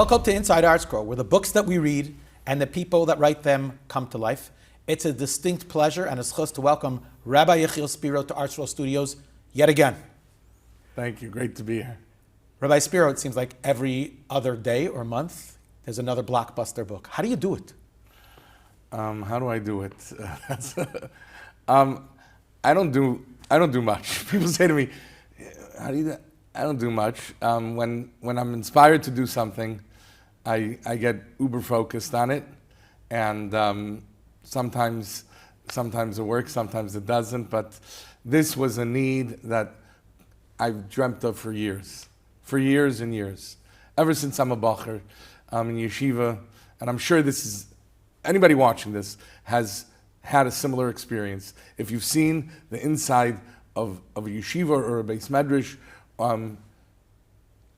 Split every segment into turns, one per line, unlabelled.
Welcome to Inside ArtScroll, where the books that we read and the people that write them come to life. It's a distinct pleasure and a zchus to welcome Rabbi Yechiel Spero to ArtScroll Studios yet again.
Thank you. Great to be here.
Rabbi Spero, it seems like every other day or month, there's another blockbuster book. How do you do it?
How do I do it? I don't do much. People say to me, "How do you do that?" I don't do much. When I'm inspired to do something, I get uber focused on it, and sometimes it works, sometimes it doesn't. But this was a need that I've dreamt of for years and years, ever since I'm a bacher in yeshiva, and I'm sure this is anybody watching this has had a similar experience. If you've seen the inside of a yeshiva or a beis medrash.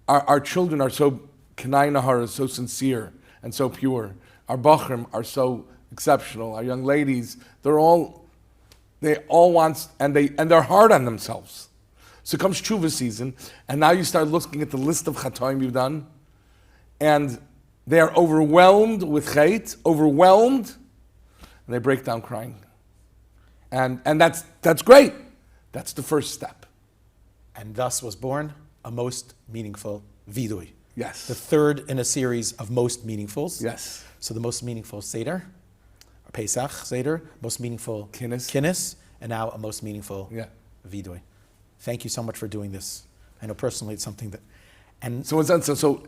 Our children are so kenai nahar, so sincere and so pure. Our bachrim are so exceptional. Our young ladies, they all want, and they're hard on themselves. So comes Teshivah season, and now you start looking at the list of chatoim you've done, and they are overwhelmed with chait, and they break down crying. And that's great. That's the first step.
And thus was born a Most Meaningful Viduy.
Yes.
The third in a series of Most Meaningfuls.
Yes.
So the Most Meaningful Seder, or Pesach Seder, Most Meaningful Kinnis, and now a Most Meaningful Viduy. Thank you so much for doing this. I know personally it's something that... And
so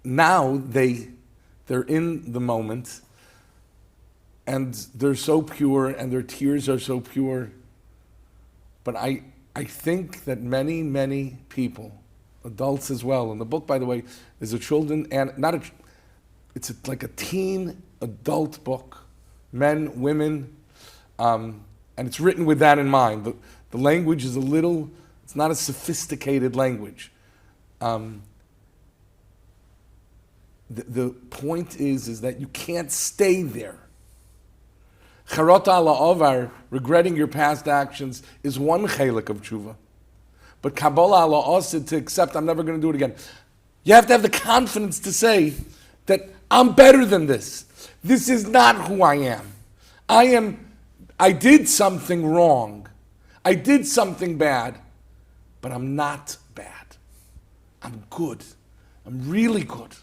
now they're in the moment, and they're so pure, and their tears are so pure, but I think that many people, adults as well, and the book, by the way, is a children and like a teen adult book, men, women, and it's written with that in mind. The language is it's not a sophisticated language. The point is that you can't stay there. Charata ala ovar, regretting your past actions, is one chelik of tshuva. But Kabbalah ala osid, to accept, I'm never going to do it again. You have to have the confidence to say that I'm better than this. This is not who I am. I did something wrong. I did something bad, but I'm not bad. I'm good. I'm really good.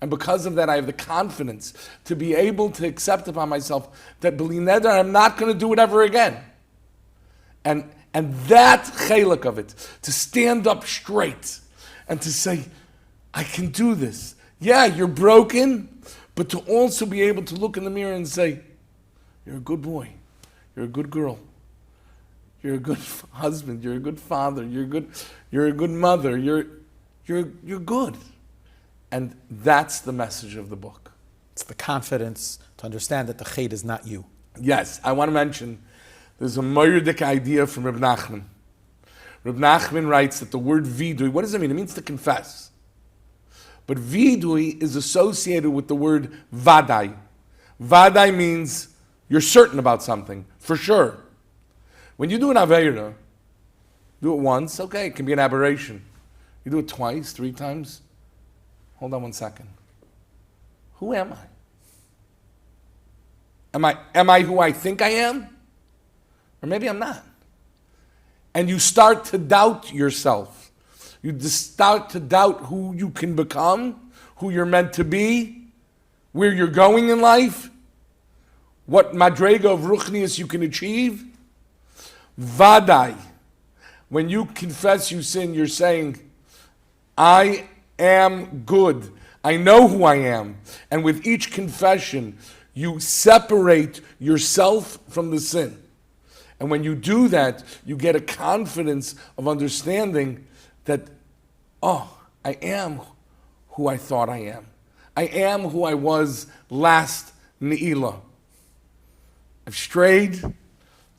And because of that, I have the confidence to be able to accept upon myself that b'li neder, I'm not going to do it ever again. And that chelik of it, to stand up straight and to say, I can do this. Yeah, you're broken, but to also be able to look in the mirror and say, you're a good boy. You're a good girl. You're a good husband. You're a good father. You're a good mother. You're good. And that's the message of the book.
It's the confidence to understand that the chait is not you.
Yes, I want to mention, there's a moirdik idea from Reb Nachman. Reb Nachman writes that the word viduy, what does it mean? It means to confess. But viduy is associated with the word vadai. Vadai means you're certain about something, for sure. When you do an aveira, do it once, okay, it can be an aberration. You do it twice, 3 times. Hold on one second. Who am I? Am I who I think I am? Or maybe I'm not. And you start to doubt yourself. You start to doubt who you can become, who you're meant to be, where you're going in life, what madrega of ruchnius you can achieve. Vadai. When you confess you sin, you're saying, I am good. I know who I am. And with each confession, you separate yourself from the sin. And when you do that, you get a confidence of understanding that, I am who I thought I am. I am who I was last Ne'ilah. I've strayed.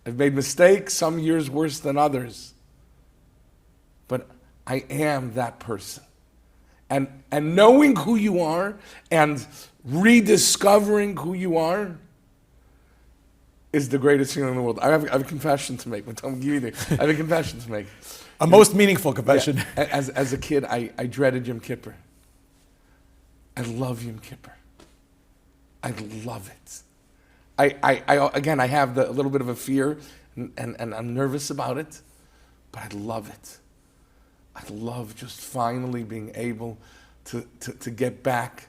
I've made mistakes, some years worse than others. But I am that person. And knowing who you are and rediscovering who you are is the greatest feeling in the world. I have a confession to make. I have a confession to make.
A most meaningful confession.
Yeah. As a kid, I dreaded Yom Kippur. I love Yom Kippur. I love it. I have a little bit of a fear, and I'm nervous about it, but I love it. I love just finally being able to get back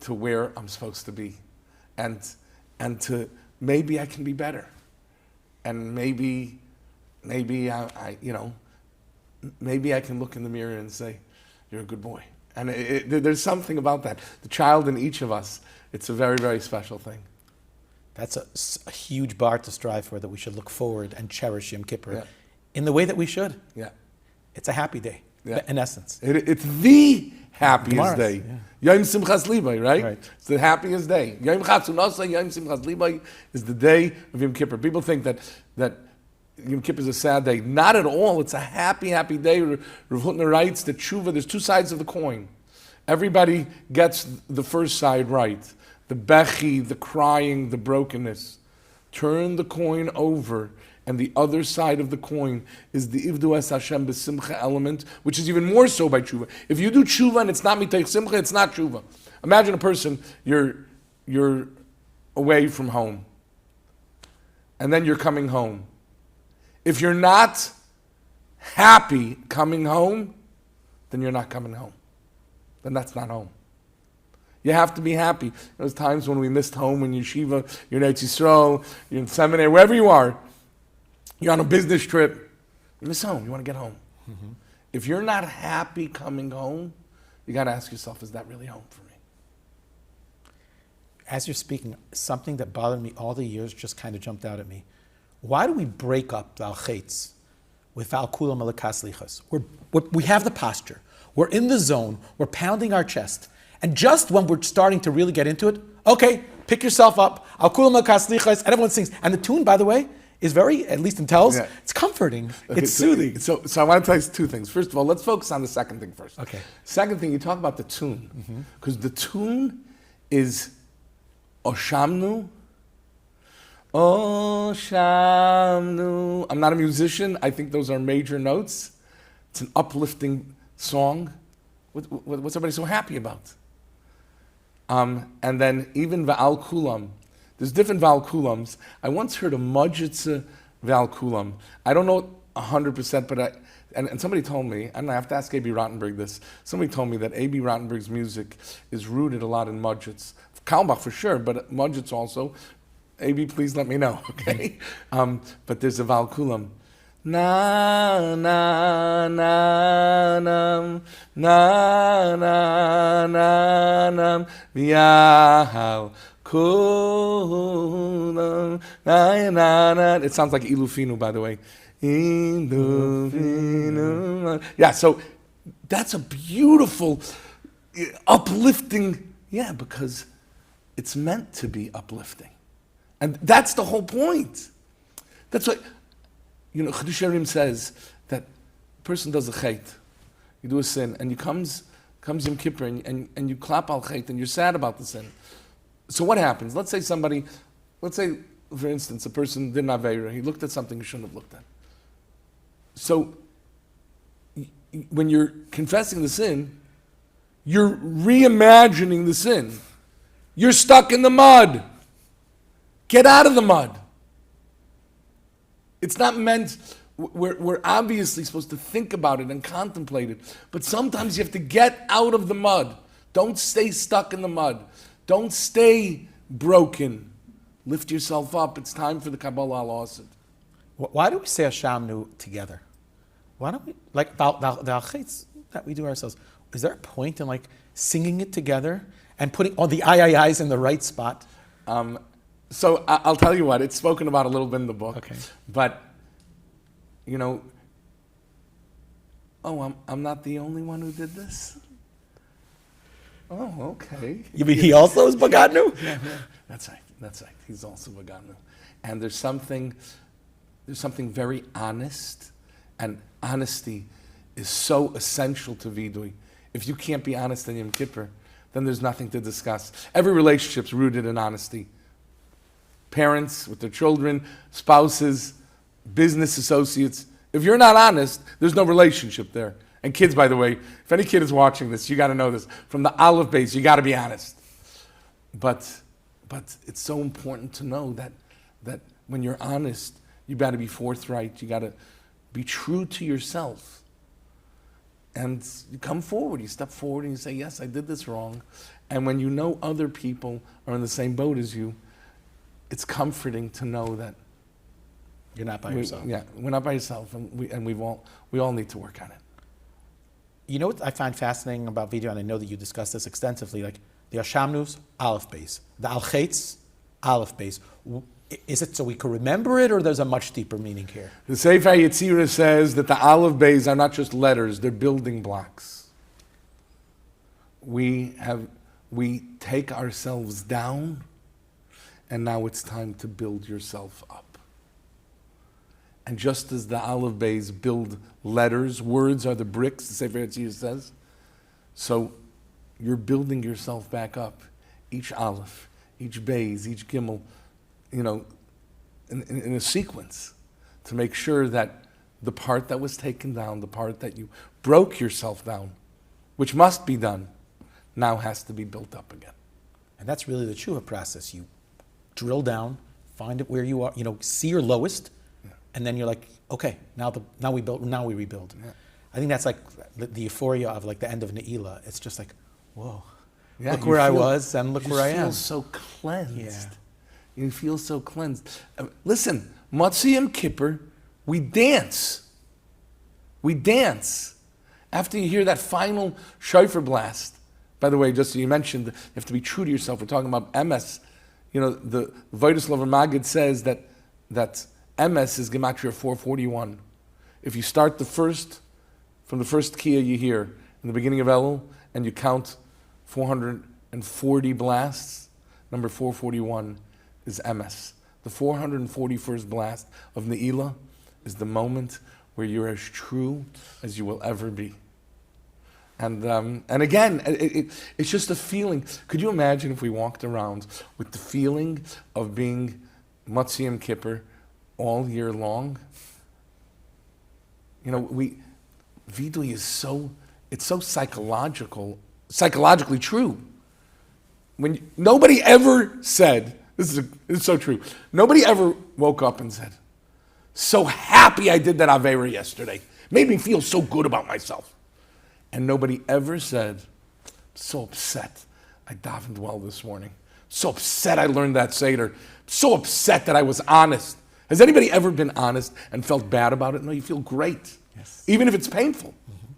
to where I'm supposed to be, and to maybe I can be better, and maybe maybe I can look in the mirror and say, "You're a good boy." And there's something about that. The child in each of us, it's a very, very special thing.
That's a huge bar to strive for, that we should look forward and cherish Yom Kippur in the way that we should.
Yeah.
It's a happy day, in essence.
It's the happiest day.
Yeah.
Yom Simchas Libay, right? It's the happiest day. Yom Chatzunosai, Yom Simchas Libay is the day of Yom Kippur. People think that Yom Kippur is a sad day. Not at all. It's a happy, happy day. Rav Hutner writes that Teshivah, there's two sides of the coin. Everybody gets the first side right. The bechi, the crying, the brokenness. Turn the coin over, and the other side of the coin is the Ivdu es Hashem b'simcha element, which is even more so by tshuva. If you do tshuva and it's not mitayich simcha, it's not tshuva. Imagine a person, you're away from home, and then you're coming home. If you're not happy coming home, then you're not coming home. Then that's not home. You have to be happy. There's times when we missed home in yeshiva, you're in ArtScroll, you're in seminary, wherever you are, you're on a business trip, you miss home, you want to get home. Mm-hmm. If you're not happy coming home, you got to ask yourself, is that really home for me?
As you're speaking, something that bothered me all the years just kind of jumped out at me. Why do we break up the al-chetz with al-kulam alakas lichas? We have the posture, we're in the zone, we're pounding our chest, and just when we're starting to really get into it, okay, pick yourself up, al-kulam alakas lichas, and everyone sings. And the tune, by the way, is very, at least in tells, it's comforting, it's soothing.
So I want to tell you two things. First of all, let's focus on the second thing first.
Okay.
Second thing, you talk about the tune, because the tune is Ashamnu. Ashamnu. I'm not a musician. I think those are major notes. It's an uplifting song. What's everybody so happy about? And then even Va'al Kulam. There's different Va'al Kulams. I once heard a Majitza Va'al Kulam. I don't know 100%, but and somebody told me, and I have to ask A.B. Rottenberg this, somebody told me that A.B. Rottenberg's music is rooted a lot in Majits. Kalmbach for sure, but Majits also. A.B., please let me know, okay? But there's a Va'al Kulam. Na na na nam na na na nam V'al Kulam na na na. It sounds like Ilufinu, by the way. Ilufinu. Yeah, so that's a beautiful, uplifting, because it's meant to be uplifting. And that's the whole point. That's what, Chedush Yerim says that a person does a chait, you do a sin, and you comes Yom Kippur, and you clap al chait, and you're sad about the sin. So what happens? Let's say, for instance, a person did an aveira, he looked at something he shouldn't have looked at. So when you're confessing the sin, you're reimagining the sin. You're stuck in the mud. Get out of the mud. It's not meant, we're obviously supposed to think about it and contemplate it, but sometimes you have to get out of the mud. Don't stay stuck in the mud. Don't stay broken. Lift yourself up. It's time for the Kabbalah al-Asid.
Why do we say Ashamnu together? Why don't we, like the al-chetz that we do ourselves, is there a point in singing it together and putting all the I-I-I's in the right spot?
So I'll tell you what, it's spoken about a little bit in the book. Okay. But, I'm not the only one who did this? Oh, okay.
You mean he also is bagadnu?
Yeah. That's right. He's also bagadnu. And there's something very honest, and honesty is so essential to Viduy. If you can't be honest in Yom Kippur, then there's nothing to discuss. Every relationship's rooted in honesty. Parents with their children, spouses, business associates. If you're not honest, there's no relationship there. And kids, by the way, if any kid is watching this, you got to know this. From the Aleph base, you got to be honest. But it's so important to know that when you're honest, you got to be forthright. You got to be true to yourself. And you come forward, you step forward and you say, yes, I did this wrong. And when you know other people are in the same boat as you, it's comforting to know that
you're not by yourself.
Yeah, we're not by yourself, and we all need to work on it.
You know what I find fascinating about Viduy, and I know that you discussed this extensively, like the Ashamnu's Aleph base, the Al-Chetz Aleph base. Is it so we can remember it, or there's a much deeper meaning here?
The Sefer Yetzirah says that the Aleph base are not just letters, they're building blocks. We take ourselves down, and now it's time to build yourself up. And just as the Aleph base build letters, words are the bricks, the Sefer Yetzirah says, so you're building yourself back up. Each Aleph, each base, each Gimel, in a sequence, to make sure that the part that was taken down, the part that you broke yourself down, which must be done, now has to be built up again.
And that's really the Teshuvah process. You drill down, find it where you are, see your lowest, and then you're like, okay, now we rebuild. Yeah. I think that's like the euphoria of like the end of Ne'ilah. It's just like, whoa, look where I was and look where I am.
You feel so cleansed. Yeah. You feel so cleansed. Listen, Yom Kippur, we dance. We dance. After you hear that final shofar blast. By the way, just so you mentioned, you have to be true to yourself. We're talking about MS. The Voidoslav Magid says that MS is Gematria 441. If you start from the first Kia you hear in the beginning of Elul, and you count 440 blasts, number 441 is MS. The 441st blast of Ne'ilah is the moment where you're as true as you will ever be. And again, it's just a feeling. Could you imagine if we walked around with the feeling of being Yom Kippur all year long? Viduy is so psychologically true. When nobody ever said, this is so true, nobody ever woke up and said, so happy I did that Avera yesterday. Made me feel so good about myself. And nobody ever said, so upset I davened well this morning. So upset I learned that Seder. So upset that I was honest. Has anybody ever been honest and felt bad about it? No, you feel great.
Yes.
Even if it's painful.
Mm-hmm.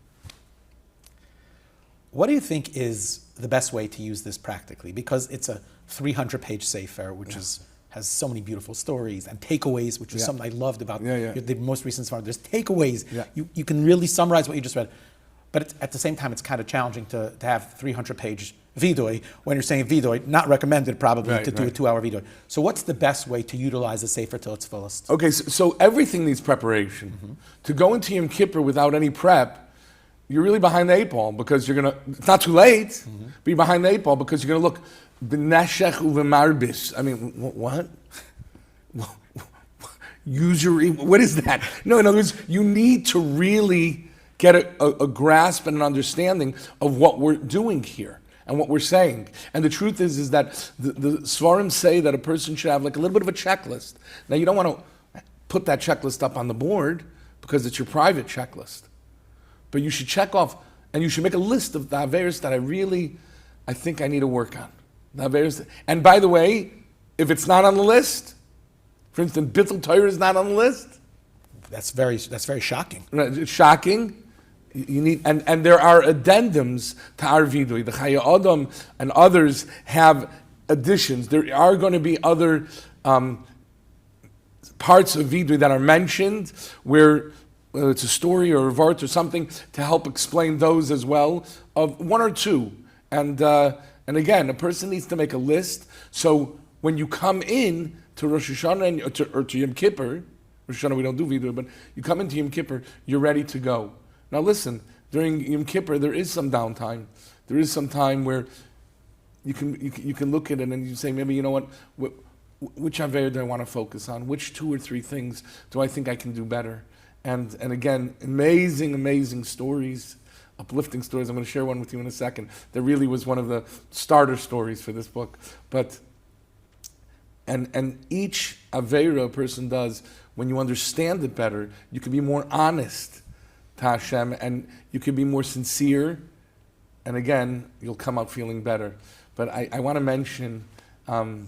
What do you think is the best way to use this practically? Because it's a 300-page Sefer, which has so many beautiful stories and takeaways, which is something I loved about the most recent Sefer. There's takeaways. Yeah. You can really summarize what you just read. But at the same time, it's kind of challenging to have 300-page Viduy when you're saying Viduy, not recommended probably to do a 2-hour Viduy. So what's the best way to utilize the Sefer till its fullest?
Okay, so everything needs preparation. Mm-hmm. To go into Yom Kippur without any prep, you're really behind the 8 ball because you're it's not too late, but you're behind the 8 ball because you're going to look, b'neshech u'v'marbis. I mean, what? Usury, what is that? No, in other words, you need to really get a grasp and an understanding of what we're doing here and what we're saying. And the truth is that the Svarim say that a person should have like a little bit of a checklist. Now, you don't want to put that checklist up on the board because it's your private checklist. But you should check off, and you should make a list of the Averes that I think I need to work on. The Averes. And by the way, if it's not on the list, for instance, Bittul Torah is not on the list.
That's very shocking.
Right, it's shocking. You need, and there are addendums to our Viduy. The Chaya Adam and others have additions. There are going to be other parts of Viduy that are mentioned where whether it's a story or a vart or something to help explain those as well, of 1 or 2. And again, a person needs to make a list. So when you come in to Rosh Hashanah or to Yom Kippur, Rosh Hashanah we don't do Viduy, but you come into Yom Kippur, you're ready to go. Now listen, during Yom Kippur there is some downtime. There is some time where you can look at it and you say, maybe, you know what, which Aver do I want to focus on? Which 2 or 3 things do I think I can do better? And again, amazing stories, uplifting stories. I'm going to share one with you in a second. That really was one of the starter stories for this book. But and each Aveira a person does, when you understand it better, you can be more honest to Hashem, and you can be more sincere, and again, you'll come out feeling better. But I want to mention bagadnu.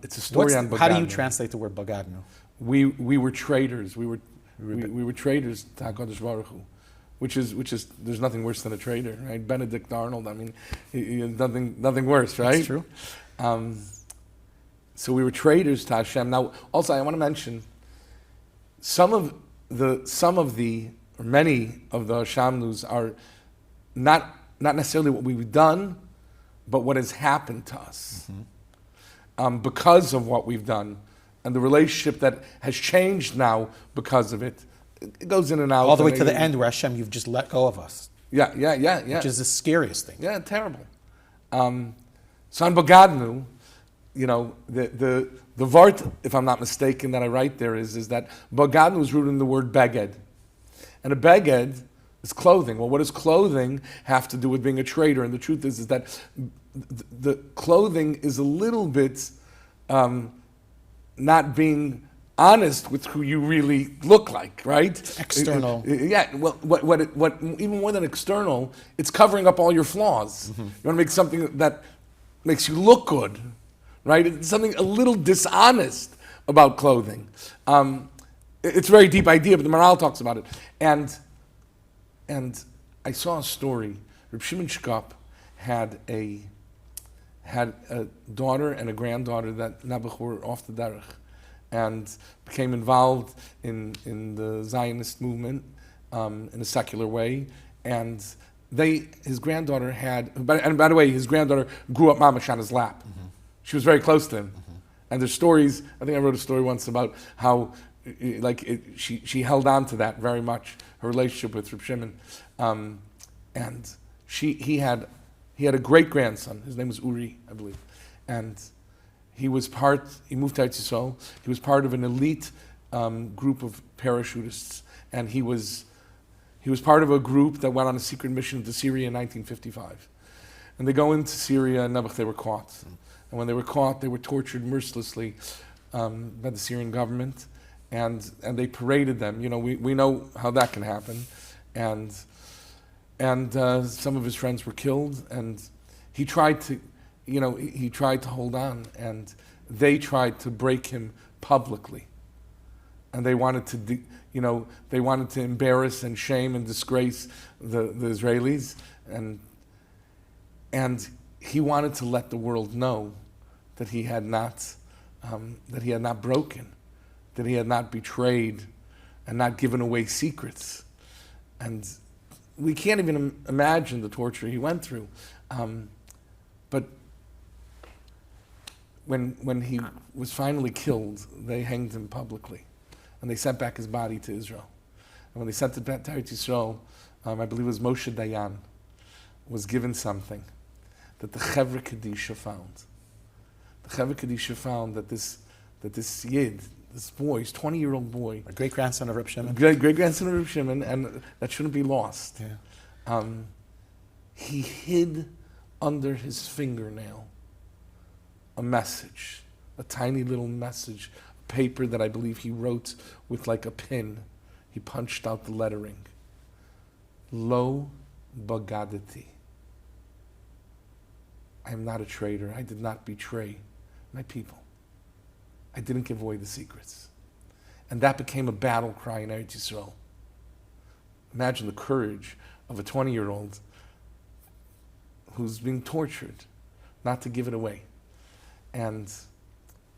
It's a story on bagadnu.
How do you translate the word bagadnu?
We were traitors. We were traitors to HaKadosh Baruch Hu, which is there's nothing worse than a traitor, right? Benedict Arnold. I mean, nothing worse, right?
That's true.
So we were traitors to Hashem. Now, also, I want to mention many of the Ashamnus are not necessarily what we've done, but what has happened to us because of what we've done, and the relationship that has changed now because of it. It goes in and out.
All the way to the end where Hashem, you've just let go of us.
Yeah.
Which is the scariest thing.
Yeah, terrible. So on bagadnu, the vart, if I'm not mistaken, that I write there is that bagadnu is rooted in the word beged. And a beged is clothing. Well, what does clothing have to do with being a traitor? And the truth is that the clothing is a little bit not being honest with who you really look like, right?
External.
Yeah. Well, what even more than external, it's covering up all your flaws. You want to make something that makes you look good, right? It's something a little dishonest about clothing. It's a very deep idea, but the Maral talks about it. And I saw a story. Reb Shimon Shkop had a daughter and a granddaughter that Nabuch were off the derech, and became involved in the Zionist movement in a secular way. And his granddaughter and by the way, his granddaughter grew up mamash on his lap. She was very close to him. And there's stories, I think I wrote a story once about how she held on to that very much, her relationship with Reb Shimon. And he had a great grandson. His name was Uri, I believe. And he moved to Eretz Yisrael. He was part of an elite group of parachutists. And he was part of a group that went on a secret mission to Syria in 1955. And they go into Syria, and they were caught. And when they were caught, they were tortured mercilessly by the Syrian government. And they paraded them. We know how that can happen. And some of his friends were killed, and he tried to hold on, and they tried to break him publicly, and they wanted to embarrass and shame and disgrace the Israelis, and he wanted to let the world know that he had not broken, that he had not betrayed, and not given away secrets, and we can't even imagine the torture he went through. But when he was finally killed, they hanged him publicly. And they sent back his body to Israel. And when they sent it back to Eretz Yisrael, I believe it was Moshe Dayan, was given something that the Chevra Kadisha found. The Chevra Kadisha found that this Yid, this boy, this 20-year-old boy,
a great-grandson of Reb Shimon.
Great-grandson of Reb Shimon, and that shouldn't be lost.
Yeah.
He hid under his fingernail a message, a tiny little message, a paper that I believe he wrote with like a pin. He punched out the lettering. Lo bagadati. I am not a traitor. I did not betray my people. I didn't give away the secrets. And that became a battle cry in Eretz Yisrael. Imagine the courage of a 20-year-old who's being tortured not to give it away. And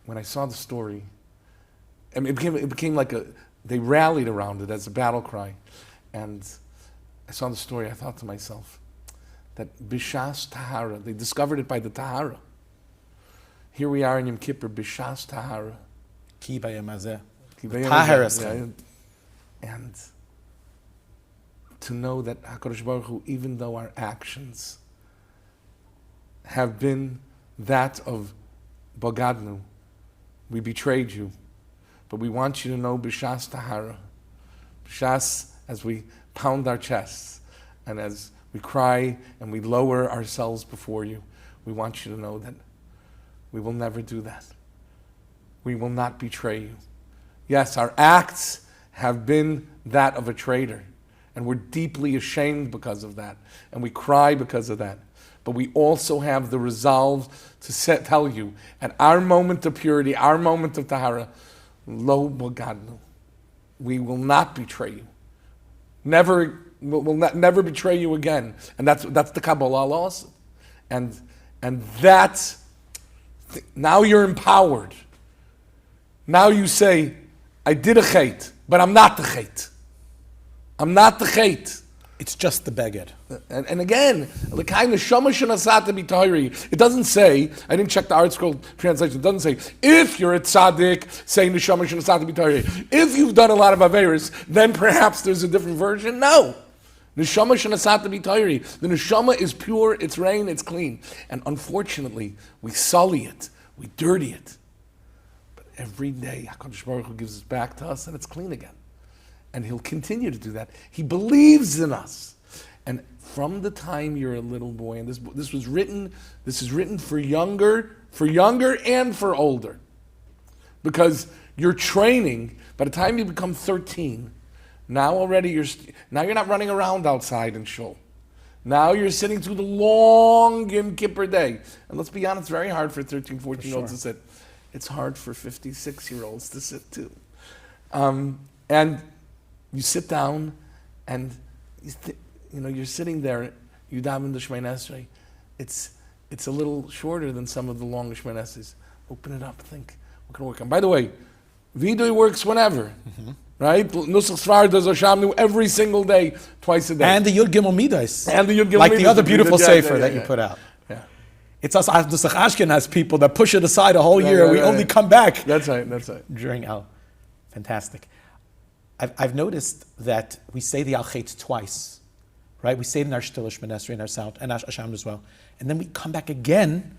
when I saw the story, I mean, it became like they rallied around it as a battle cry. And I saw the story, I thought to myself, that Bishas Tahara, they discovered it by the Tahara. Here we are in Yom Kippur, Bishas Tahara.
Ki bayam hazeh.
Tahara. And to know that HaKadosh Baruch Hu, even though our actions have been that of bagadnu, we betrayed you, But we want you to know B'shas Tahara. B'shas, as we pound our chests, and as we cry and we lower ourselves before you, we want you to know that we will never do that. We will not betray you. Yes, our acts have been that of a traitor, and we're deeply ashamed because of that, and we cry because of that. But we also have the resolve to tell you, at our moment of purity, our moment of tahara, lo bagadnu, we will not betray you. Never betray you again. And that's the Kabbalah laws. And that's, now you're empowered. Now you say, I did a chait, but I'm not the chait. I'm not the chait.
It's just the beged.
And again, it doesn't say, I didn't check the ArtScroll translation, it doesn't say, if you're a tzaddik, say neshama shenasata b'torah. If you've done a lot of Aseres, then perhaps there's a different version. No. Neshama shenasata b'torah. The neshama is pure, it's rein, it's clean. And unfortunately, we sully it, we dirty it. But every day, HaKadosh Baruch Hu gives it back to us and it's clean again. And he'll continue to do that. He believes in us. And from the time you're a little boy, and this is written for younger and for older. Because you're training, by the time you become 13, now already you're not running around outside in shul. Now you're sitting through the long Yom Kippur day. And let's be honest, it's very hard for 13, 14-year-olds to sit. It's hard for 56-year-olds to sit too. And you sit down, and you're sitting there. You daven the Shemoneh Esrei. It's a little shorter than some of the long Shemoneh Esreis. Open it up. Think what can work on. By the way, Viduy works whenever, right? Nusach Svar does Ashamnu every single day, twice a day.
And the Yud Gimel Midas.
And the Yud Gimel
like
Midas.
the other beautiful sefer that you put out.
Yeah.
It's us Nusach Ashkenaz people that push it aside a whole year. We only come back.
That's right.
During El. Fantastic. I've noticed that we say the Al Chet twice, right? We say it in our Shtilah Shemoneh Esrei, in our sound, and our Ashamnu as well. And then we come back again,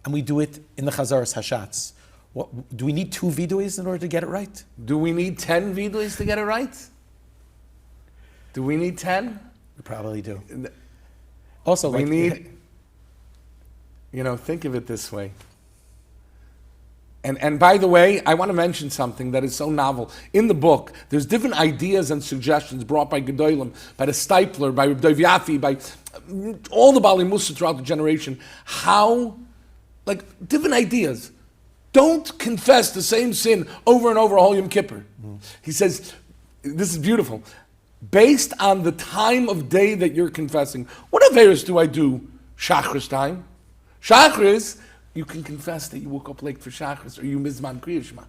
and we do it in the Chazaras Hashatz. Do we need 2 Viduys in order to get it right?
Do we need 10 Viduys to get it right? Do we need 10?
We probably do. Also,
we need, think of it this way. And by the way, I want to mention something that is so novel. In the book, there's different ideas and suggestions brought by Gedolim, by the Stipler, by Rabbi Yafi, by all the Bali Musa throughout the generation. How, different ideas. Don't confess the same sin over and over a whole Yom Kippur. He says, this is beautiful. Based on the time of day that you're confessing, what Aseres do I do Shachris time? Shachris, you can confess that you woke up late for Shachris or you mizman Kriya Shema.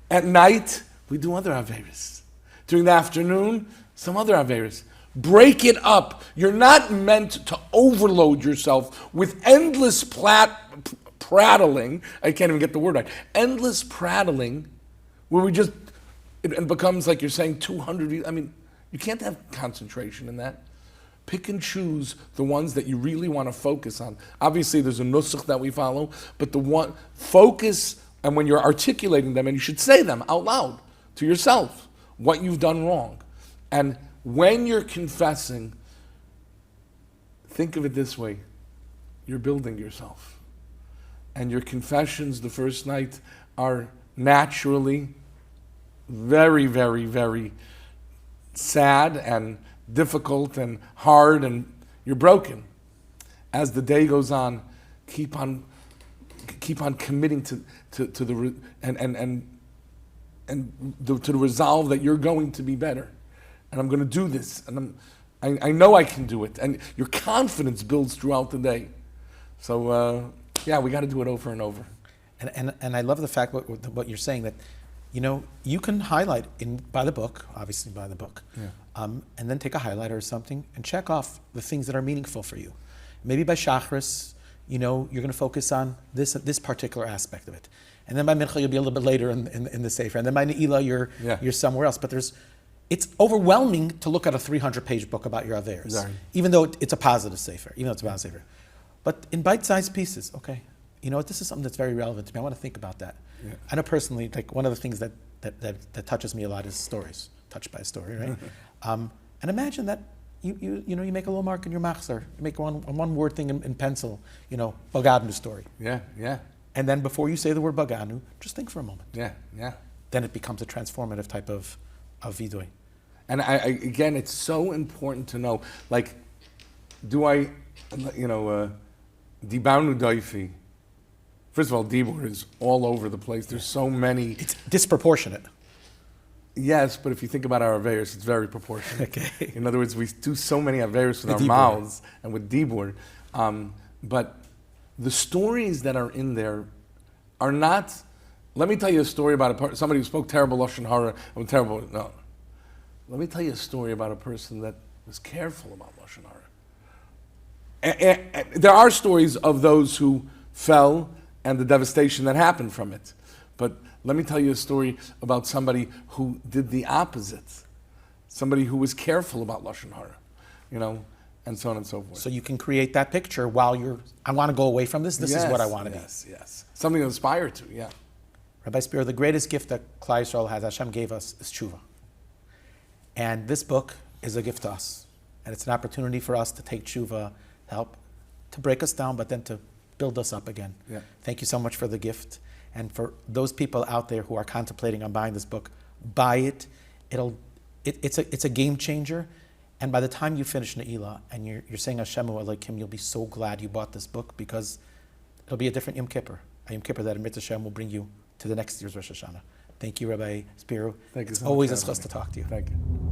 At night, we do other Aseres. During the afternoon, some other Aseres. Break it up. You're not meant to overload yourself with endless prattling. I can't even get the word right. Endless prattling, where it becomes like you're saying 200. I mean, you can't have concentration in that. Pick and choose the ones that you really want to focus on. Obviously, there's a nusach that we follow, but focus, and when you're articulating them, and you should say them out loud to yourself, what you've done wrong. And when you're confessing, think of it this way. You're building yourself. And your confessions the first night are naturally very, very, very sad and difficult and hard, and you're broken. As the day goes on, keep on committing to the resolve that you're going to be better, and I'm going to do this, and I know I can do it, and your confidence builds throughout the day. So we got to do it over and over.
And I love the fact what you're saying, that you can highlight by the book, obviously by the book, and then take a highlighter or something and check off the things that are meaningful for you. Maybe by Shachris, you're going to focus on this particular aspect of it, and then by Mincha you'll be a little bit later in the Sefer, and then by Ne'ilah you're somewhere else. But it's overwhelming to look at a 300-page book about your Aseres, even though it's a positive Sefer, But in bite-sized pieces, okay. You know what? This is something that's very relevant to me. I want to think about that. Yeah. I know personally, like one of the things that touches me a lot is stories. Touched by a story, right? And imagine that you make a little mark in your machzor. You make one word thing in pencil. Bagadnu story.
Yeah, yeah.
And then before you say the word bagadnu, just think for a moment.
Yeah, yeah.
Then it becomes a transformative type of viduy.
And again, it's so important to know, like, do I, dibanu daifi. First of all, dibur is all over the place. There's so many.
It's disproportionate.
Yes, but if you think about our Aseres, it's very proportionate.
Okay.
In other words, we do so many Aseres with our
dibur.
mouths and with dibur. But the stories that are in there are not. Let me tell you a story about somebody who spoke terrible Lashon Hara. No. Let me tell you a story about a person that was careful about Lashon Hara. There are stories of those who fell and the devastation that happened from it. But let me tell you a story about somebody who did the opposite. Somebody who was careful about Lashon Hara, and so on and so forth.
So you can create that picture while I want to go away from this. This is what I want to be.
Yes. Something to aspire to, yeah.
Rabbi Spero, the greatest gift that Klal Yisrael has, Hashem gave us, is Teshivah. And this book is a gift to us. And it's an opportunity for us to take Teshivah, help to break us down, but then to build us up again.
Yeah.
Thank you so much for the gift. And for those people out there who are contemplating on buying this book, buy it. It's a game changer. And by the time you finish Ne'ilah and you're saying Hashem Elohim, you'll be so glad you bought this book, because it'll be a different Yom Kippur. A Yom Kippur that Amit Hashem will bring you to the next year's Rosh Hashanah. Thank you, Rabbi Spero.
Thank you so
It's
much.
always a chus to talk to you.
Thank you.